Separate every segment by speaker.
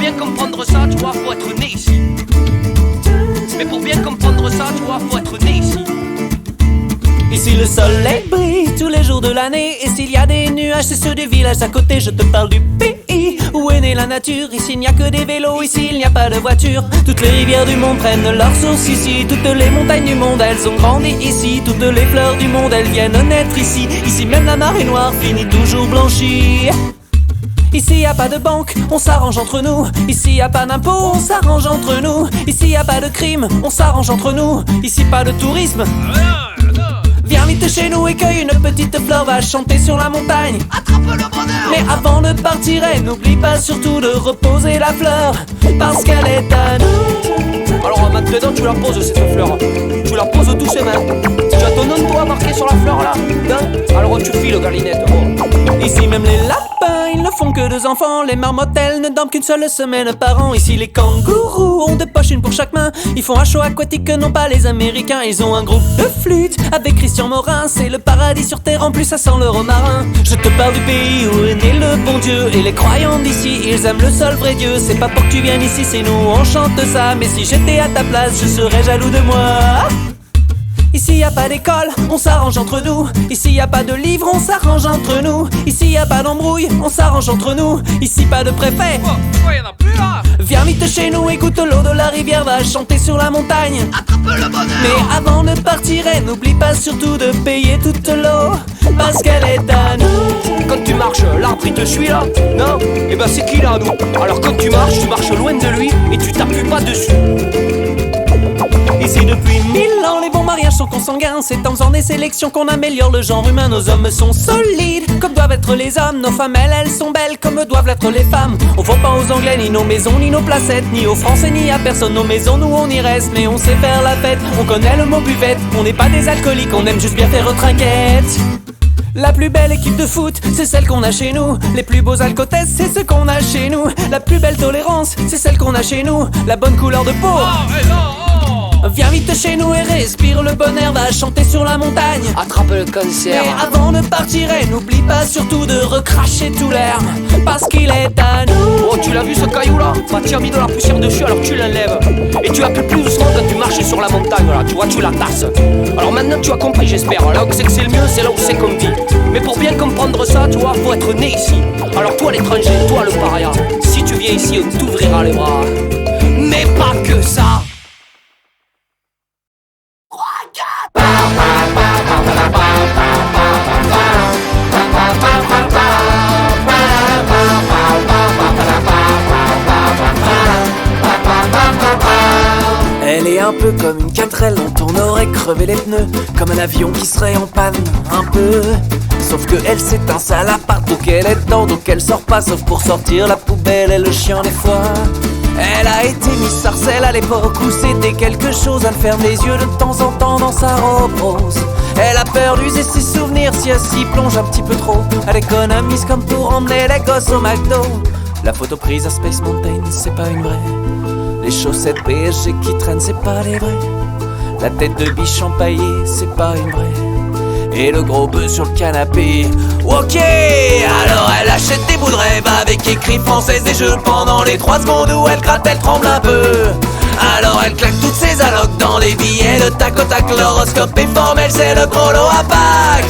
Speaker 1: bien comprendre ça, tu vois, faut être né ici. Mais pour bien comprendre ça, tu vois, faut être né ici.
Speaker 2: Ici le soleil brille tous les jours de l'année. Et s'il y a des nuages, c'est ceux du village à côté. Je te parle du pays où est née la nature. Ici il n'y a que des vélos, ici il n'y a pas de voiture. Toutes les rivières du monde prennent leur source ici. Toutes les montagnes du monde, elles ont grandi ici. Toutes les fleurs du monde, elles viennent naître ici. Ici même la marée noire finit toujours blanchie. Ici y a pas de banque, on s'arrange entre nous. Ici y a pas d'impôts, on s'arrange entre nous. Ici y a pas de crime, on s'arrange entre nous. Ici pas de tourisme. Viens vite chez nous et cueille une petite fleur, va chanter sur la montagne.
Speaker 1: Attrape le bonheur.
Speaker 2: Mais avant de partir, n'oublie pas surtout de reposer la fleur, parce qu'elle est à nous.
Speaker 1: Alors maintenant tu la poses cette fleur. Tu la poses doucement. Tu as ton nom de toi marqué sur la fleur là, hein? Alors tu files galinette. Oh.
Speaker 2: Ici même les lapins, ils ne font que 2 enfants. Les marmottes, elles ne dorment qu'une seule semaine par an. Ici les kangourous ont 2 poches, une pour chaque main. Ils font un show aquatique que n'ont pas les Américains. Ils ont un groupe de flûte avec Christian Morin. C'est le paradis sur terre, en plus ça sent le romarin. Je te parle du pays où est né le bon Dieu. Et les croyants d'ici, ils aiment le seul vrai Dieu. C'est pas pour que tu viennes ici, c'est nous, on chante ça. Mais si j'étais à ta place, je serais jaloux de moi. Ici y a pas d'école, on s'arrange entre nous. Ici y a pas de livres, on s'arrange entre nous. Ici y a pas d'embrouille, on s'arrange entre nous. Ici pas de préfet.
Speaker 1: Pourquoi y'en a plus là?
Speaker 2: Viens vite chez nous, écoute l'eau de la rivière, va chanter sur la montagne.
Speaker 1: Attrape le bonheur.
Speaker 2: Mais avant de partir, n'oublie pas surtout de payer toute l'eau, parce qu'elle est à nous.
Speaker 1: Quand tu marches, l'arbre il te suit là? Non? Eh ben c'est qui là nous? Alors quand tu marches loin de lui et tu t'appuies pas dessus.
Speaker 2: Ici depuis 1000 ans, les bons mariages sont consanguins. C'est en faisant des sélections qu'on améliore le genre humain. Nos hommes sont solides, comme doivent être les hommes. Nos femmes, elles sont belles, comme doivent l'être les femmes. On voit pas aux Anglais, ni nos maisons, ni nos placettes, ni aux Français, ni à personne. Nos maisons, nous on y reste, mais on sait faire la fête. On connaît le mot buvette, on n'est pas des alcooliques. On aime juste bien faire trinquette. La plus belle équipe de foot, c'est celle qu'on a chez nous. Les plus beaux alcotesses, c'est ce qu'on a chez nous. La plus belle tolérance, c'est celle qu'on a chez nous. La bonne couleur de peau. Viens vite chez nous et respire le bon air, va chanter sur la montagne.
Speaker 1: Attrape le cancer.
Speaker 2: Mais avant de partir, n'oublie pas surtout de recracher tout l'air, parce qu'il est à nous.
Speaker 1: Oh, tu l'as vu ce caillou là? Bah tu as mis de la poussière dessus, alors tu l'enlèves. Et tu appuies plus doucement quand tu marches sur la montagne, là, tu vois, tu la tasses. Alors maintenant tu as compris, j'espère. Là où c'est que c'est le mieux, c'est là où c'est qu'on dit. Mais pour bien comprendre ça, tu vois, faut être né ici. Alors toi l'étranger, toi le paria, si tu viens ici, on t'ouvrira les bras. Mais pas que ça.
Speaker 2: Elle est un peu comme une 4L dont on aurait crevé les pneus, comme un avion qui serait en panne, un peu. Sauf que elle c'est un sale appart, donc elle est dedans, donc elle sort pas, sauf pour sortir la poubelle et le chien des fois. Elle a été Miss Sarcelle à l'époque où c'était quelque chose. Elle ferme les yeux de temps en temps dans sa robe rose. Elle a peur d'user ses souvenirs si elle s'y plonge un petit peu trop. Elle économise comme pour emmener les gosses au McDo. La photo prise à Space Mountain, c'est pas une vraie. Les chaussettes PSG qui traînent, c'est pas les vraies. La tête de biche empaillée, c'est pas une vraie. Et le gros bœuf sur le canapé. Ok, alors elle achète des bouts de rêve avec écrit française des jeux. Pendant les 3 secondes où elle gratte, elle tremble un peu. Alors elle claque toutes ses allocs dans les billets de tac au tac. L'horoscope est formel, c'est le gros lot à Pâques.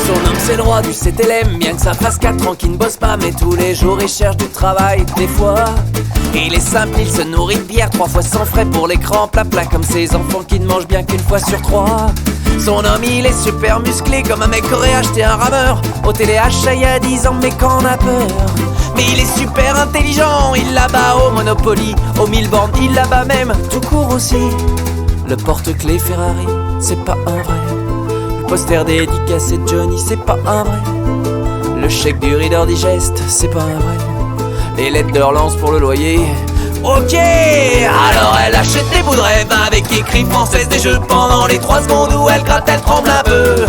Speaker 2: Son homme c'est le roi du CTLM, bien que ça fasse 4 ans qu'il ne bosse pas, mais tous les jours il cherche du travail, des fois. Il est simple, il se nourrit de bière 3 fois sans frais pour l'écran plat comme ses enfants qui ne mangent bien qu'une fois sur 3. Son homme il est super musclé comme un mec qui aurait acheté un rameur au téléachat il y a 10 ans, mais qu'on a peur. Mais il est super intelligent, il la bat au Monopoly, aux 1000 bornes, il la bat même tout court aussi. Le porte-clés Ferrari, c'est pas un vrai. Le poster dédicacé de Johnny, c'est pas un vrai. Le chèque du Reader Digest, c'est pas un vrai. Les lettres de relance pour le loyer. Ok, alors elle achète des bouts de rêve avec écrit française des jeux. Pendant les 3 secondes où elle gratte, elle tremble un peu.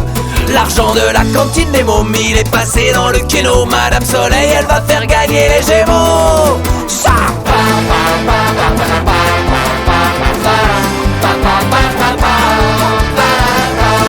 Speaker 2: L'argent de la cantine des mômes, il est passé dans le kéno. Madame Soleil, elle va faire gagner les Gémeaux. Ça